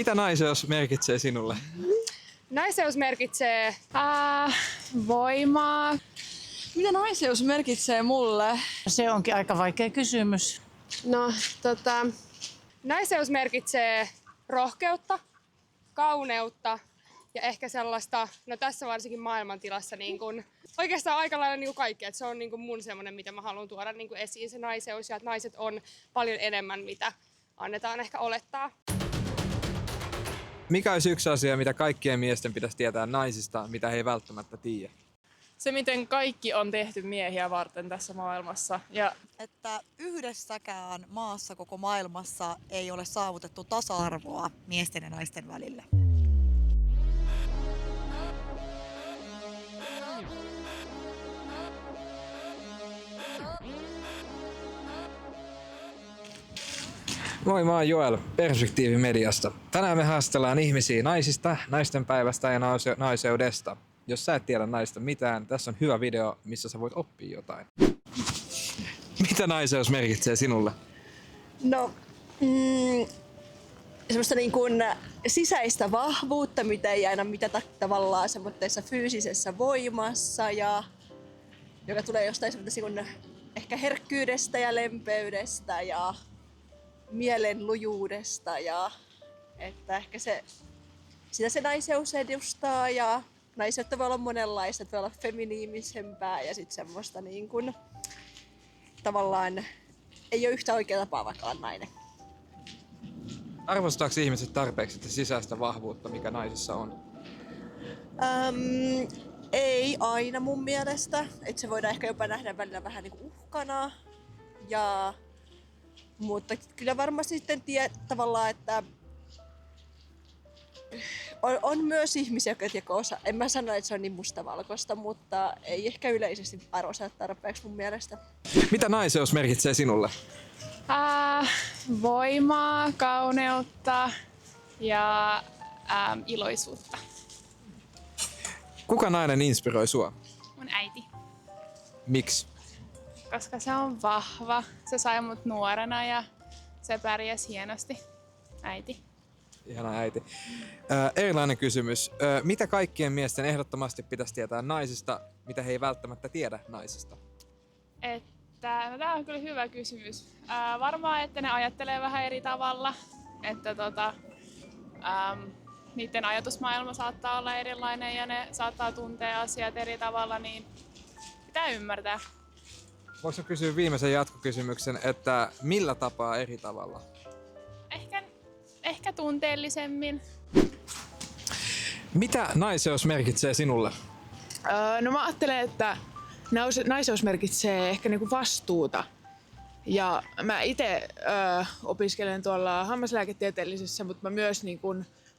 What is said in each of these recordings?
Mitä naiseus merkitsee sinulle? Naiseus merkitsee voimaa. Mitä naiseus merkitsee mulle? Se onkin aika vaikea kysymys. No, naiseus merkitsee rohkeutta, kauneutta ja ehkä sellaista, no tässä varsinkin maailmantilassa niin kun, oikeastaan aika lailla niin kuin kaikki, että se on niin kuin mun semmoinen, mitä mä haluan tuoda niin kuin esiin se naiseus ja että naiset on paljon enemmän, mitä annetaan ehkä olettaa. Mikä olisi yksi asia, mitä kaikkien miesten pitäisi tietää naisista, mitä he ei välttämättä tiedä? Se, miten kaikki on tehty miehiä varten tässä maailmassa. Ja Että yhdessäkään maassa koko maailmassa ei ole saavutettu tasa-arvoa miesten ja naisten välillä. Moi, mä oon Joel Perspektiivimediasta. Tänään me haastellaan ihmisiä naisista, naistenpäivästä ja naiseudesta. Jos sä et tiedä naista mitään, tässä on hyvä video, missä sä voit oppia jotain. Mitä naiseus merkitsee sinulle? No, semmoista niin kuin sisäistä vahvuutta, mitä ei aina mitata tavallaan semmoisessa fyysisessä voimassa ja joka tulee jostain semmoista niin ehkä herkkyydestä ja lempeydestä ja mielen lujuudesta ja että ehkä sitä se naiseus edustaa ja naiseutta voi olla monenlaista, voi olla feminiimisempää ja sitten semmoista niin kuin tavallaan ei ole yhtä oikea tapa vaikka on nainen. Arvostaako ihmiset tarpeeksi sitä sisäistä vahvuutta, mikä naisissa on? Ei aina mun mielestä. Että se voidaan ehkä jopa nähdä välillä vähän niin kuin uhkana. Mutta kyllä varmasti sitten tavallaan, että on myös ihmisiä, jotka osaa. En mä sano, että se on niin mustavalkoista, mutta ei ehkä yleisesti arvostaa tarpeeksi mun mielestä. Mitä naiseus merkitsee sinulle? voimaa, kauneutta ja iloisuutta. Kuka nainen inspiroi sua? Mun äiti. Miksi? Koska se on vahva. Se sai mut nuorena ja se pärjäsi hienosti. Äiti. Ihana äiti. Erilainen kysymys. Mitä kaikkien miesten ehdottomasti pitäisi tietää naisista, mitä he ei välttämättä tiedä naisista? No, tää on kyllä hyvä kysymys. Varmaan, että ne ajattelee vähän eri tavalla. Että niiden ajatusmaailma saattaa olla erilainen ja ne saattaa tuntea asiat eri tavalla, niin pitää ymmärtää. Voinko kysyä viimeisen jatkokysymyksen, että millä tapaa eri tavalla? Ehkä tunteellisemmin. Mitä naiseus merkitsee sinulle? No mä ajattelen, että naiseus merkitsee ehkä niinku vastuuta. Ja mä itse opiskelen tuolla hammaslääketieteellisessä, mutta mä myös niinku,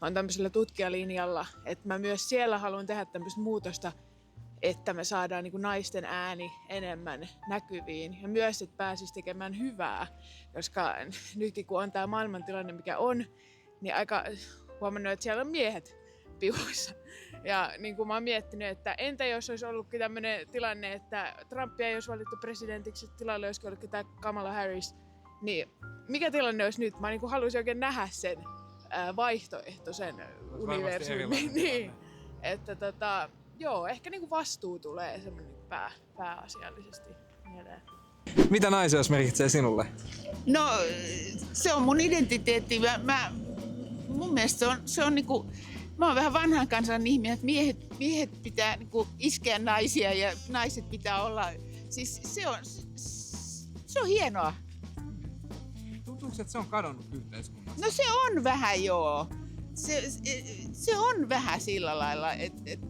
olen tämmöisellä tutkijalinjalla, että mä myös siellä haluan tehdä tämmöistä muutosta, että me saadaan niinku naisten ääni enemmän näkyviin ja myös, että pääsisi tekemään hyvää, koska nyt kun on tämä maailmantilanne mikä on, niin aika huomannut, että siellä on miehet piuissa. Ja niin kuin mä oon miettinyt, että entä jos olisi ollutkin tämmöinen tilanne, että Trumpia ei olisi valittu presidentiksi, tilalle olisikin ollutkin tämä Kamala Harris, niin mikä tilanne olisi nyt? Mä niin kuin haluaisin oikein nähdä sen vaihtoehtoisen universumin. Niin, että joo, ehkä niinku vastuu tulee semmoinen pääasiallisesti mieleen. Mitä naiseus merkitsee sinulle? No, se on mun identiteetti. Mun mielestä se on niinku, mä oon vähän vanhan kansan ihminen, että miehet pitää niinku iskeä naisia ja naiset pitää olla, siis se on hienoa. Tuntuuko, että se on kadonnut yhteiskunnassa? No se on vähän joo. Se on vähän sillä lailla,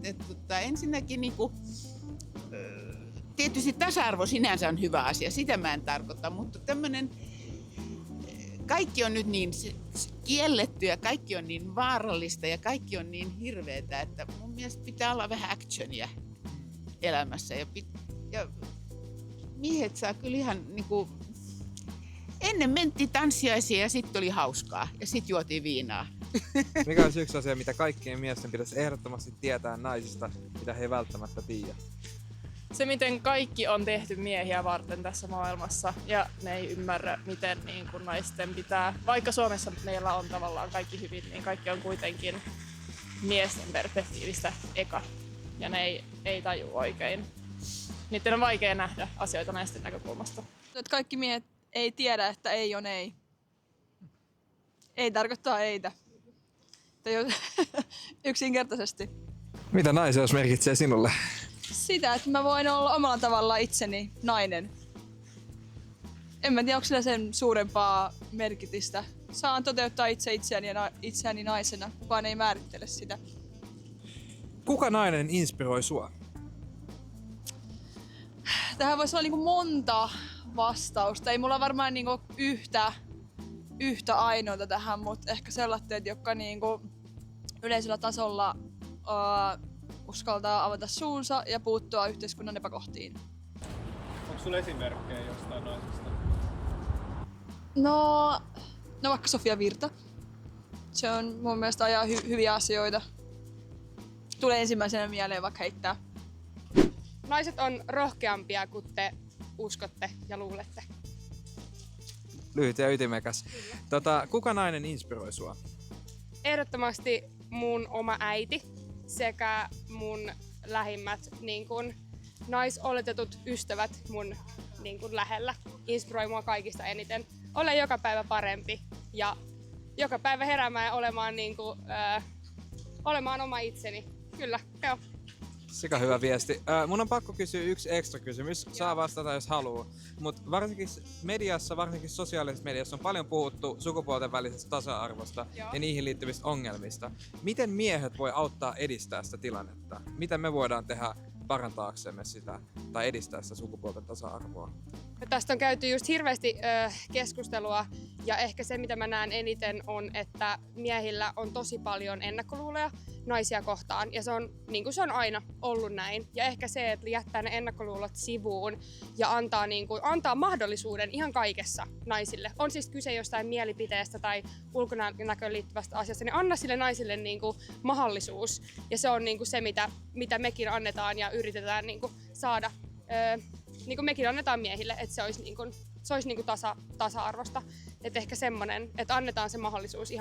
että ensinnäkin niinku, tietysti tasa-arvo sinänsä on hyvä asia, sitä mä en tarkoita, mutta tämmönen, kaikki on nyt niin kielletty ja kaikki on niin vaarallista ja kaikki on niin hirveetä, että mun mielestä pitää olla vähän actionia elämässä ja miehet saa kyllä ihan niinku, ennen mentiin tanssiaisiin ja sitten oli hauskaa ja sitten juotiin viinaa. Mikä olisi yksi asia, mitä kaikkien miesten pitäisi ehdottomasti tietää naisista, mitä he ei välttämättä tiedä? se, miten kaikki on tehty miehiä varten tässä maailmassa ja ne ei ymmärrä, miten niin kuin naisten pitää, vaikka Suomessa meillä on tavallaan kaikki hyvin, niin kaikki on kuitenkin miesten perspektiivistä eka ja ne ei taju oikein. Niiden on vaikea nähdä asioita naisten näkökulmasta. Että kaikki miehet ei tiedä, että ei on ei. Ei tarkoittaa eitä. Yksinkertaisesti. Mitä naiseus merkitsee sinulle? Sitä, että mä voin olla omalla tavalla itseni nainen. En mä tiedä, onko sillä sen suurempaa merkitystä. Saan toteuttaa itseäni naisena, kukaan ei määrittele sitä. Kuka nainen inspiroi sua? Tähän voisi olla niinku monta vastausta. Ei mulla varmaan niinku yhtä ainoata tähän, mutta ehkä sellaiset, jotka niinku yleisellä tasolla uskaltaa avata suunsa ja puuttua yhteiskunnan epäkohtiin. Onko sulla esimerkkejä jostain naisesta? No vaikka Sofia Virta. Se on mun mielestä ajaa hyviä asioita. Tulee ensimmäisenä mieleen vaikka heittää. Naiset on rohkeampia kuin te uskotte ja luulette. Lyhyt ja ytimekäs. Kuka nainen inspiroi sua? Ehdottomasti mun oma äiti sekä mun lähimmät niin kun, naisoletetut ystävät mun niin kun, lähellä inspiroi mua kaikista eniten. Ole joka päivä parempi ja joka päivä heräämään ja olemaan, niin kun, olemaan oma itseni. Kyllä, joo. Sika hyvä viesti. Mun on pakko kysyä yksi ekstra kysymys. Saa vastata jos haluaa. Mutta varsinkin mediassa, varsinkin sosiaalisessa mediassa on paljon puhuttu sukupuolten välisestä tasa-arvosta ja niihin liittyvistä ongelmista. Miten miehet voi auttaa edistää sitä tilannetta? Mitä me voidaan tehdä parantaaksemme sitä tai edistää sitä sukupuolten tasa-arvoa? No, tästä on käyty just hirveästi keskustelua ja ehkä se mitä mä näen eniten on, että miehillä on tosi paljon ennakkoluuloja naisia kohtaan ja se on niin kuin se on aina ollut näin. Ja ehkä se, että jättää ne ennakkoluulot sivuun ja antaa mahdollisuuden ihan kaikessa naisille. On siis kyse jostain mielipiteestä tai ulkonäköön liittyvästä asiasta, niin anna sille naisille niin kuin mahdollisuus. Ja se on niin kuin se, mitä mekin annetaan ja yritetään niin kuin saada, niin kuin mekin annetaan miehille, että se olisi niin kuin tasa-arvosta. Että ehkä semmoinen, että annetaan se mahdollisuus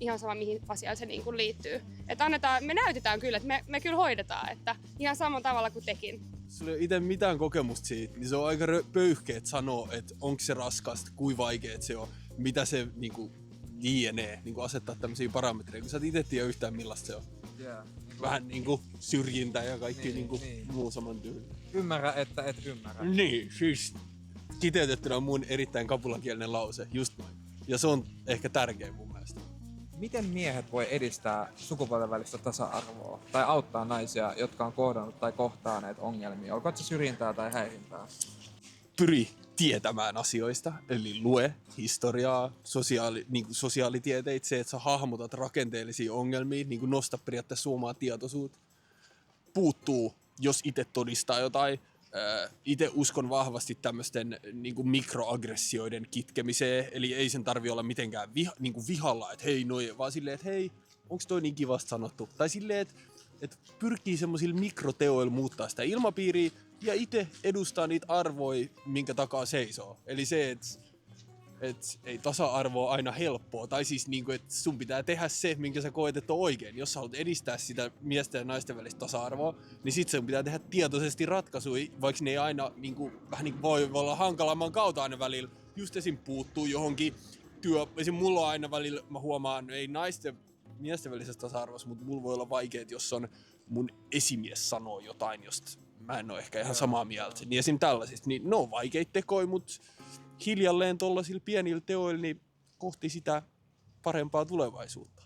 ihan sama mihin asiaan se niin kuin liittyy. Että me näytetään kyllä, että me kyllä hoidetaan, että ihan samalla tavalla kuin tekin. Sulla ei ole itse mitään kokemusta siitä, niin se on aika pöyhkeet sanoa, että onko se raskasta, kuin vaikeet se on, mitä se niinku lienee, niinku asettaa tämmöisiä parametreja, kun sä et itse tiedä yhtään millaista se on. Yeah. Vähän niinku syrjintä ja kaikki muu saman tyyli. Ymmärrä, että et ymmärrä. Niin, siis kiteytettynä on mun erittäin kapulakielinen lause, just noin. Ja se on ehkä tärkein mun mielestä. Miten miehet voi edistää sukupuolten välistä tasa-arvoa tai auttaa naisia, jotka on kohdannut tai kohtaaneet ongelmia? Olkoon se syrjintää tai häirintää? Pyri tietämään asioista, eli lue historiaa, sosiaalitieteitä, se, että sä hahmotat rakenteellisia ongelmia, niin kuin nosta periaatteessa suomaa tietoisuutta. Puuttuu, jos itse todistaa jotain. Itse uskon vahvasti tämmöisten niin mikroaggressioiden kitkemiseen, eli ei sen tarvi olla mitenkään vihalla, että hei noi, vaan silleen, että hei, onks toi niin kivasti sanottu? Tai silleen, että pyrkii semmoisilla mikroteoilla muuttaa sitä ilmapiiriä ja itse edustaa niitä arvoja, minkä takaa seisoo. Eli se, että ei tasa-arvo ole aina helppoa, tai siis että sun pitää tehdä se, minkä sä koet, että on oikein. Jos sä haluat edistää sitä miesten ja naisten välistä tasa-arvoa, niin sit sun pitää tehdä tietoisesti ratkaisuja, vaikka ne ei aina vähän voi olla hankalamman kautta aina välillä. Just esim. Puuttuu johonkin esim. Mulla on aina välillä, mä huomaan, ei naisten miesten välisestä tasa-arvosta, mutta mulla voi olla vaikeet, jos on mun esimies sanoo jotain, josta mä en ole ehkä ihan samaa mieltä. Niin esim. Tällaisista, niin ne on vaikeita tekoja, mutta hiljalleen tollasilla pienillä teoilla niin kohti sitä parempaa tulevaisuutta.